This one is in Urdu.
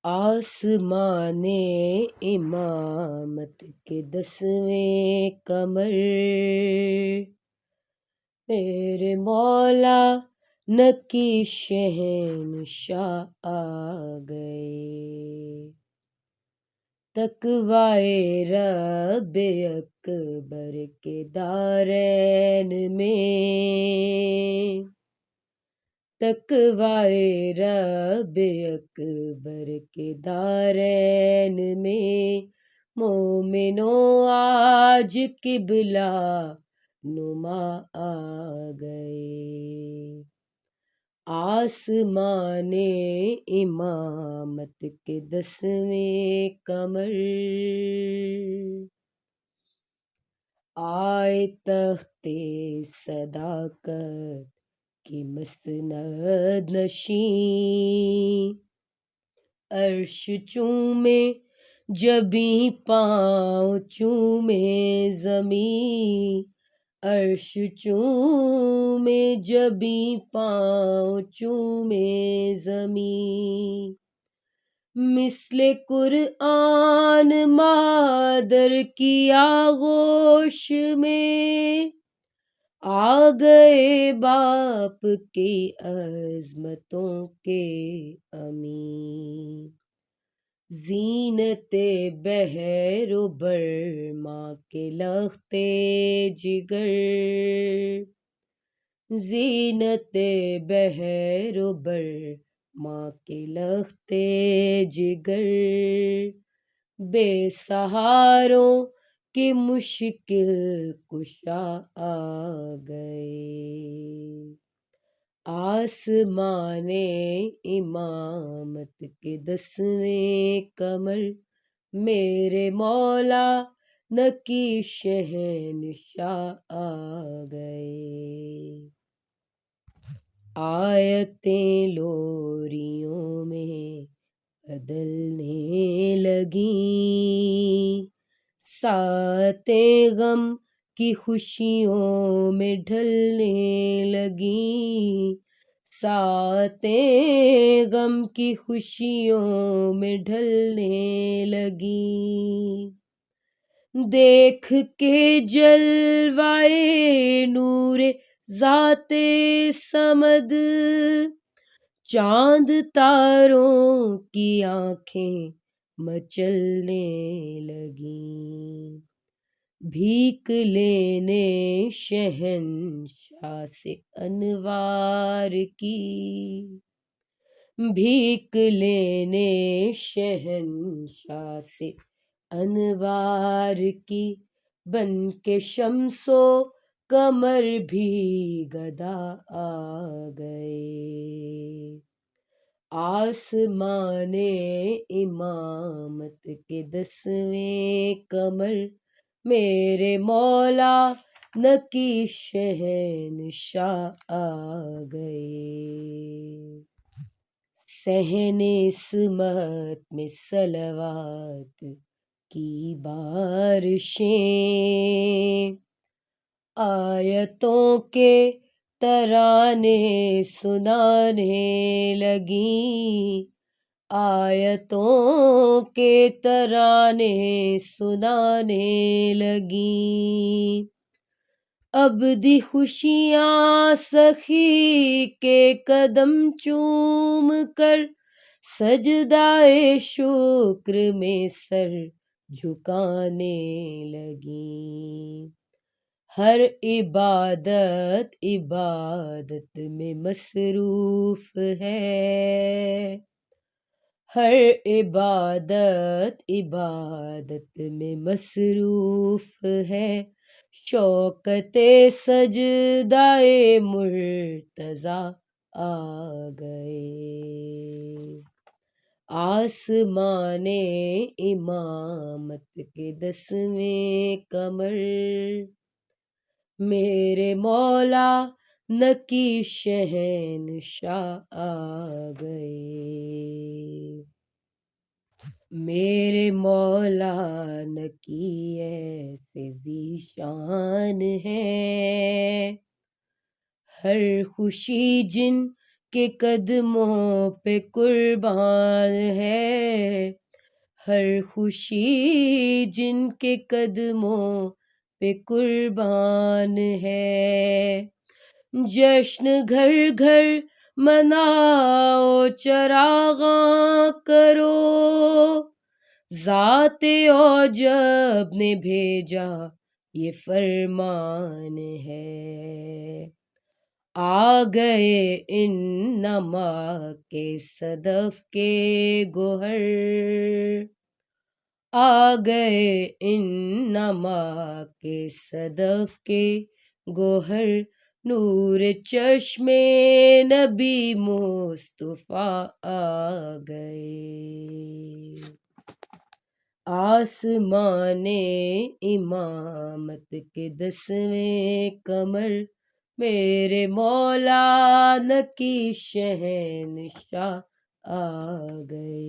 آسمان امامت کے 10ویں قمر، میرے مولا نکی شہنشاہ آ گئے، تقوائے رب اکبر کے دارین میں، تقوائے رب اکبر کے دارین میں، مومنوں آج قبلہ نما آ گئے، آسمان امامت کے 10ویں قمر، آئے تخت صداقت کی مسند نشین، عرش چومے جبیں پاؤں چومے زمین، عرش چومے جبیں پاؤں چومے زمین، مثل قرآن مادر کی آغوش میں، آ گئے باپ کی عظمتوں کے امین، زینت بحر و بر ماں کے لخت جگر، زینت بحر و بر ماں کے لخت جگر، بے سہاروں کے مشکل کشا آ گئے، آسمان امامت کے 10ویں قمر، میرے مولا نکی شہنشاہ آ گئے، آیتیں لوریوں میں بدلنے لگیں، ساعتیں غم کی خوشیوں میں ڈھلنے لگیں، ساعتیں غم کی خوشیوں میں ڈھلنے لگیں، دیکھ کے جلوائے نور ذات صمد، چاند تاروں کی آنکھیں مچلنے لگیں، بھیک لینے شہنشاہ سے انوار کی، بھیک لینے شہنشاہ سے انوار کی، بن کے شمس و قمر بھی گدا آ گئے، آسمان امامت کے 10ویں قمر، میرے مولا نکی شہنشاہ آ گئے، صحن عصمت میں صلوات کی بارشیں، آیتوں کے ترانے سنانے لگیں، آیتوں کے ترانے سنانے لگیں، ابدی خوشیاں سخی کے قدم چوم کر، سجدائے شکر میں سر جھکانے لگیں، ہر عبادت عبادت میں مصروف ہے، ہر عبادت عبادت میں مصروف ہے، شوکت سجدائے مرتضیٰ آ گئے، آسمان امامت کے 10ویں قمر، میرے مولا نکی شہنشاہ آ گئے، میرے مولا نکی ایسے ذی شان ہے، ہر خوشی جن کے قدموں پہ قربان ہے، ہر خوشی جن کے قدموں پہ قربان ہے۔ جشن گھر گھر مناؤ، چراغاں کرو، ذات اوجب نے بھیجا یہ فرمان ہے۔ آ گئے انما کے صدف کے گوہر، آ گئے انما کے صدف کے گوہر، نور چشم نبی مصطفیٰ آ گئے۔ آسمان امامت کے 10ویں قمر، میرے مولا نکی شہنشاہ آ گئے۔